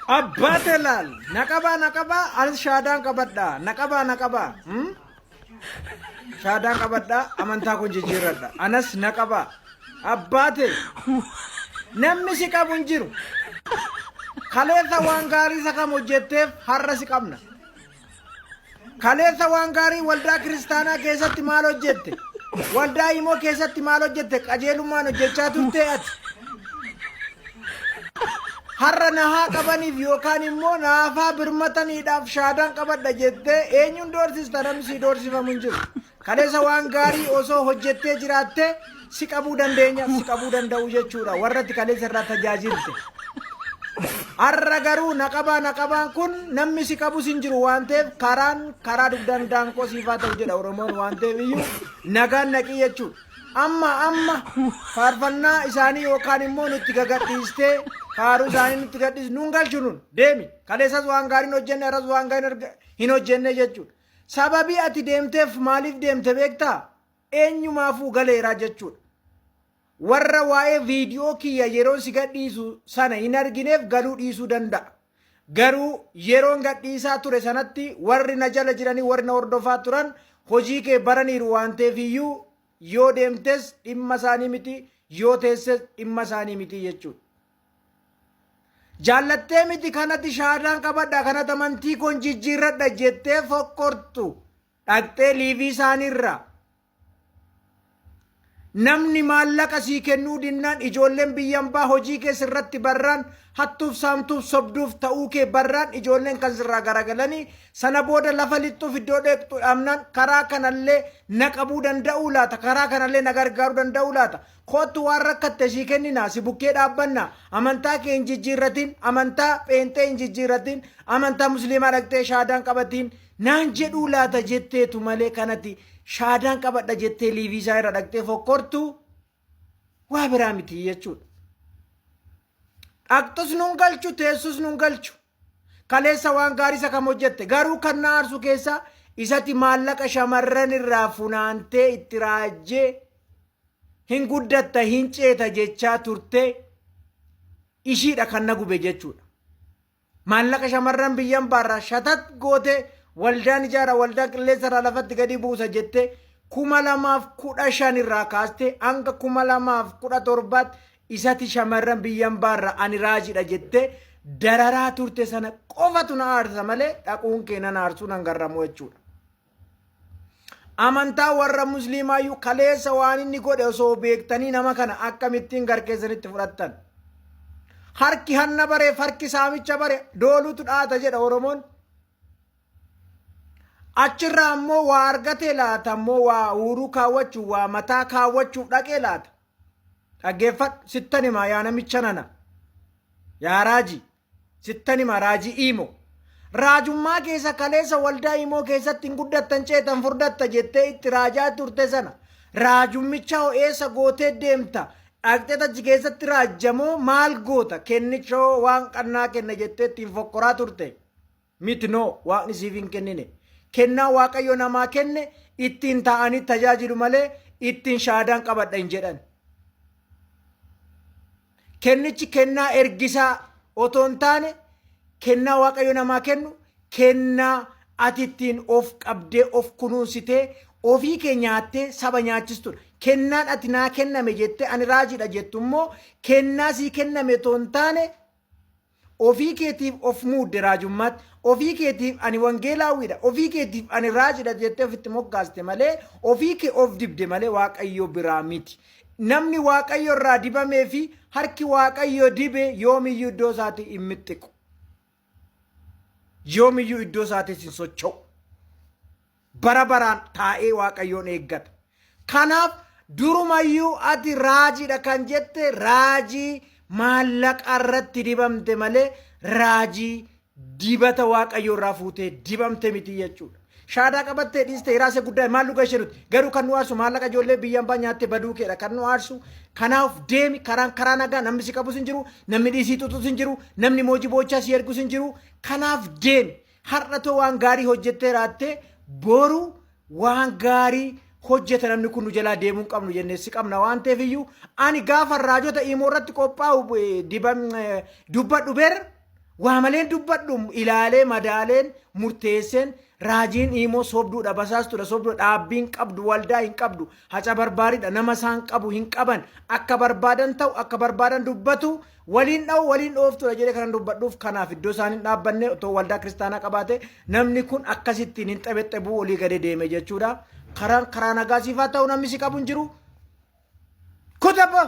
Abbatelal nakaba al shaadaan qabadha nakaba shaadaan qabadha amantaa kun jijjiiradha anas nakaba abbate namni si qabu hin jiru kaleessa waan gaarii isa kam hojjetteef har'a si qabna kaleessa waan gaarii waldaa kiristaanaa keessatti maal hojjette waldaa himoo keessatti maal hojjette qajeelummaan hojjechaa turte ati har'a nahaa qabaniif yookaan immoo naafaa birmataniidhaaf shaadaan qabadha jettee eenyuun doorsista namni si doorsifamu hin jiru kaleessa waan gaarii osoo hojjettee jiraatte si qabuu dandeenya si qabuu danda'u jechuudha warratti kaleessa irraa tajaajilte har'a garuu naqabaan kun namni si qabus hin jiru waan ta'eef karaa dugdaan daanqoo siifaa ta'u jedha oromoon waan ta'eef iyyuu nagaan naqii jechuudha amma faarfannaa isaanii yookaan immoo nutti gagadhiistee faaruu isaanii nutti gadhiis nuun galchu nun deemi kaleessas waan gaariin hojjenne har'as waan gaariin hin hojjenne jechuudha sababii ati deemteef maaliif deemte beektaa eenyumaafuu galeeraa jechuudha warra waa'ee viidiyoo kiyya yeroo si gadhiisu sana hin argineef galuu dhiisuu danda'a garuu yeroon gadhiisaa ture sanatti warri na jala jiranii warri na hordofaa turan hojii kee baraniiru waan ta'eef iyyuu yoo deemtes dhimma isaanii miti yoo teesses dhimma isaanii miti jechuudha jaallattee miti kanatti shaadaan qabadha kanatti amantii koon jijjiirradha jettee fokkortu dhaqxee liivii isaaniirra namni maallaqa sii kennuu dinnaan ijoolleen biyyan baa hojii kee sirratti barraan hattuuf saamtuuf sobduuf ta'uu kee barraan ijoolleen kan sirraa garagalanii sana booda lafa lixxuuf iddoo dheektu dhabnaan karaa kanallee na qabuu danda'uu laata karaa kanallee na gargaaruu danda'uu laata kootu waan rakkatte sii kenninaa si bukkee dhaabbanna amantaa kee hin jijjiirratiin amantaa pheenxee hin jijjiirratiin amantaa musliimaa dhaqxee shaadaan qabatiin naan jedhuu laata jetteetu malee kanatti shaadaan qabadha jettee liivii isaa irra dhaqxee fokkortu waa biraa miti jechuudha. Dhaqxus nun galchu teessus nun galchu kaleessa waan gaarii isa kam hojjette garuu kan na aarsu keessa isatti maallaqa shamarran irraa funaantee itti raajjee hin guddatta hin ceeta jechaa turte ishiidha kan na gube jechuudha. Maallaqa shamarran biyyan baarraa shatat goote waldaan ijaara waldaa qilleensa irraa lafatti gadi buusa jette 2015 irraa kaaste hanga 2017 isatti shamarran biyyan baarraa ani raajidha jette dararaa turte sana qofatu na aarsa malee dhaquun kee na aarsuu nan garramu jechuudha. Amantaa warra musliimaayyuu kaleessa waan inni godhe osoo beektanii nama kana akkamittiin garkeessanitti fudhattan. Harki hanna bare harki saamicha bare doolutu dhaata jedha Oromoon. Achirraa ammoo waa argatee laata ammoo waa uruu kaawwachuu waa mataa kaawwachuu dhaqee laata. Dhaggeeffadhu sittan himaa yaa namicha nana yaa raajii sittan himaa raajii imoo raajummaa keessa kaleessa waldaa imoo keessatti hin guddattan ceetan furdatta jettee itti raajaa turte sana raajummicha ho'eessa gootee deemta dhaqxee tachi keessatti raajjamoo maal goota kennichoo waan qannaa kenna jettee ittiin fokkoraa turte miti noo waaqni siif hin kennine kennaa waaqayyo namaa kenne ittiin ta'anii tajaajilu malee ittiin shaadaan qabadha hin jedhan. Kennichi kennaa ergisaa otoo hin taane kennaa waaqayyo namaa kennu kennaa ati ittiin of qabdee of kunuunsitee ofii kee nyaattee saba nyaachistudha. Kennaan ati naa kenname jettee ani raajidha jettu immoo kennaa sii kenname otoo hin taane ofii keetiif of muudde raajummaatti ofii keetiif ani wangeelaawwiidha ofii keetiif ani raajidha jettee ofitti moggaaste malee ofii kee of dibde malee waaqayyo biraa miti. Namni waaqayyo irraa dibamee fi harki waaqayyo dibe yoomiyyuu iddoo isaatii hin mixxiqu. Yoomiyyuu iddoo isaatii hin socho'u. Bara baraan taa'ee waaqayyoon eeggata. Kanaaf durumayyuu ati raajidha kan jette raajii maallaqa irratti dibamte malee raajii dibata waaqayyo irraa fuutee dibamte miti jechuudha. Shaadaa qabattee dhiiste hiraase guddaa maal luga isheerutti garuu kan nu aarsu maallaqa ijoollee biyyan baa nyaattee baduu keedha kan nu aarsu kanaaf deemi karaa nagaa namni si qabus hin jiru namni dhiisii tutus hin jiru namni moojii boochaa si ergus hin jiru kanaaf deemi har'atoo waan gaarii hojjettee raattee boru waan gaarii hojjeta namni kun nu jalaa deemuu qabnu jennee si qabna waan ta'eef iyyuu ani gaafa raajota imoo irratti qophaa'u dubbadhu beer Waamaleen dubbadhum ilaalee madaaleen murteesseen raajiin imo sobduudha basaastuudha sobduudha dhaabbiin qabdu waldaa hin qabdu haca barbaariidha nama isaan qabu hin qaban akka barbaadan ta'u akka barbaadan dubbatu waliin dha'u waliin dhooftuudha jedhee kan dubbadhuuf kanaaf iddoo isaan hin dhaabbanne otoo waldaa kiristaanaa qabaate namni kun akkasittiin hin xabeexxe buu olii gadi deeme jechuudha karaa nagaasiifaa ta'u namni si qabu hin jiru kutaba